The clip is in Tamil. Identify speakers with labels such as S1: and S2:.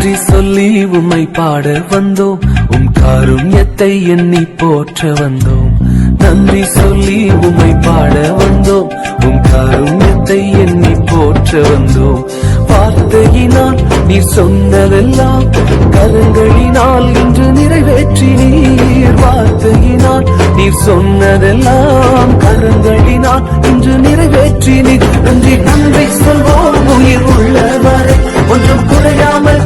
S1: நன்றி சொல்லி உம்மை பாட வந்தோம், உம் காருண்யத்தை எண்ணி போற்ற வந்தோம். நன்றி சொல்லி உம்மை பாட வந்தோம், உம் காருண்யத்தை எண்ணி போற்ற வந்தோம். வார்த்தையினால் நீர் சொன்னதெல்லாம் கரங்களினால் இன்று நிறைவேற்றினீர். வார்த்தையினால் நீர் சொன்னதெல்லாம் கரங்களினால் இன்று நிறைவேற்றினீர். நன்றி நன்றி சொல்வோம் உயிர் உள்ளவரை, ஒன்றும் குறையாமல்